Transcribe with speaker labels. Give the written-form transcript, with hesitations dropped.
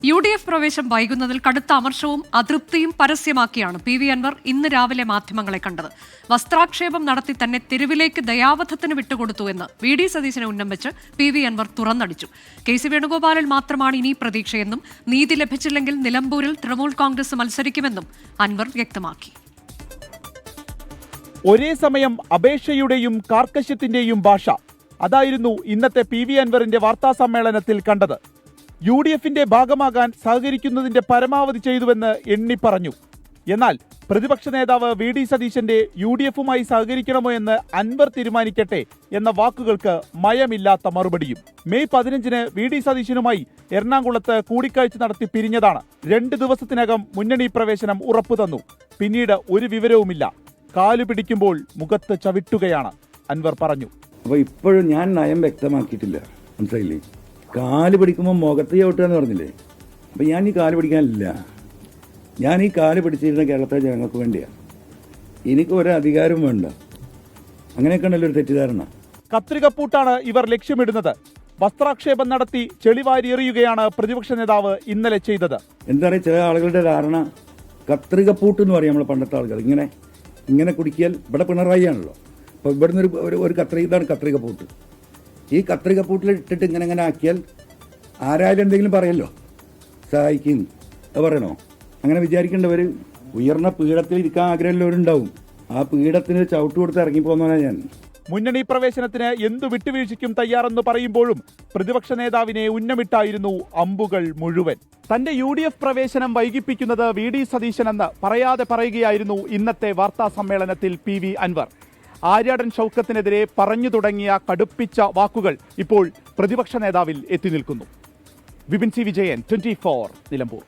Speaker 1: UDF പ്രവേശം വൈകുന്നതിൽ കടുത്ത അമർഷവും അതൃപ്തിയും പരസ്യമാക്കിയാണ് PV Anwar ഇന്ന് രാവിലെ മാധ്യമങ്ങളെ കണ്ടത്. വസ്ത്രാക്ഷേപം നടത്തി തന്നെ തെരുവിലേക്ക് ദയാവധത്തിന് വിട്ടുകൊടുത്തുവെന്ന് VD സതീശനെ ഉന്നമിച്ച് PV അൻവർ തുറന്നടിച്ചു. KC വേണുഗോപാലിൽ മാത്രമാണ് ഇനി പ്രതീക്ഷയെന്നും നീതി ലഭിച്ചില്ലെങ്കിൽ നിലമ്പൂരിൽ തൃണമൂൽ കോൺഗ്രസ് മത്സരിക്കുമെന്നും അൻവർ വ്യക്തമാക്കി.
Speaker 2: ഒരേ സമയം അപേക്ഷയുടെയും കാർക്കശ്യത്തിന്റെയും ഭാഷ അതായിരുന്നു ഇന്നത്തെ PV അൻവറിന്റെ വാർത്താസമ്മേളനത്തിൽ കണ്ടത്. UDFന്റെ ഭാഗമാകാൻ സഹകരിക്കുന്നതിന്റെ പരമാവധി ചെയ്തുവെന്ന് എണ്ണി പറഞ്ഞു. എന്നാൽ പ്രതിപക്ഷ നേതാവ് VD സതീശന്റെ UDFുമായി സഹകരിക്കണമോ എന്ന് അൻവർ തീരുമാനിക്കട്ടെ എന്ന വാക്കുകൾക്ക് മയമില്ലാത്ത മറുപടിയും. മെയ് 15-ന് VD സതീശനുമായി എറണാകുളത്ത് കൂടിക്കാഴ്ച നടത്തി പിരിഞ്ഞതാണ്. 2 ദിവസത്തിനകം മുന്നണി പ്രവേശനം ഉറപ്പു തന്നു. പിന്നീട് ഒരു വിവരവുമില്ല. കാലു പിടിക്കുമ്പോൾ മുഖത്ത് ചവിട്ടുകയാണ് അൻവർ പറഞ്ഞു.
Speaker 3: അപ്പോൾ ഇപ്പോഴും ഞാൻ നയം വ്യക്തമാക്കിയിട്ടില്ല, മനസ്സിലായില്ലേ? കാല് പിടിക്കുമ്പോൾ മുഖത്ത് ചവിട്ടുക എന്ന് പറഞ്ഞില്ലേ? അപ്പം ഞാൻ ഈ കാല് പിടിക്കാനില്ല. ഞാൻ ഈ കാല് പിടിച്ചിരുന്ന കേരളത്തിലെ ജനങ്ങൾക്ക് വേണ്ടിയാണ്. എനിക്ക് ഒരു അധികാരവും വേണ്ട. അങ്ങനെയൊക്കെ ഉണ്ടല്ലോ ഒരു തെറ്റിദ്ധാരണ.
Speaker 2: കത്രികപ്പൂട്ടാണ് ഇവർ ലക്ഷ്യമിടുന്നത്. വസ്ത്രാക്ഷേപം നടത്തി ചെളിവാരി എറിയുകയാണ് പ്രതിപക്ഷ നേതാവ് ഇന്നലെ ചെയ്തത്.
Speaker 3: എന്താ പറയുക, ചില ആളുകളുടെ ധാരണ കത്രികപ്പൂട്ട് എന്ന് പറയും. നമ്മൾ പണ്ടത്തെ ആളുകൾ ഇങ്ങനെ കുടിക്കിയാൽ ഇവിടെ പിണറായി ആണല്ലോ. അപ്പോൾ ഇവിടുന്ന് ഒരു ഇതാണ് കത്രികപ്പൂട്ട്. ഈ കത്രികപ്പൂട്ടിൽ ഇട്ടിട്ട് ഇങ്ങനെ ആക്കിയാൽ ആരായാലും എന്തെങ്കിലും പറയല്ലോ, സഹായിക്കും. അത് പറയണോ? അങ്ങനെ വിചാരിക്കേണ്ടവർ ഉയർന്ന പീഠത്തിൽ ഇരിക്കാൻ ആഗ്രഹമുള്ളവരുണ്ടാവും. ആ പീഠത്തിന് ചവിട്ട് കൊടുത്ത് ഇറങ്ങിപ്പോന്നവനാണ് ഞാൻ.
Speaker 2: മുന്നണി പ്രവേശനത്തിന് എന്തു വിട്ടുവീഴ്ചയ്ക്കും തയ്യാറെന്ന് പറയുമ്പോഴും പ്രതിപക്ഷ നേതാവിനെ ഉന്നമിട്ടായിരുന്നു അമ്പുകൾ മുഴുവൻ. തന്റെ UDF പ്രവേശനം വൈകിപ്പിക്കുന്നത് VD സതീശനെന്ന് പറയാതെ പറയുകയായിരുന്നു ഇന്നത്തെ വാർത്താ സമ്മേളനത്തിൽ PV അൻവർ. ആര്യാടൻ ഷൗക്കത്തിനെതിരെ പറഞ്ഞു തുടങ്ങിയ കടുപ്പിച്ച വാക്കുകൾ ഇപ്പോൾ പ്രതിപക്ഷ നേതാവിൽ എത്തി നിൽക്കുന്നു. വിപിൻ C. വിജയൻ, 24 നിലമ്പൂർ.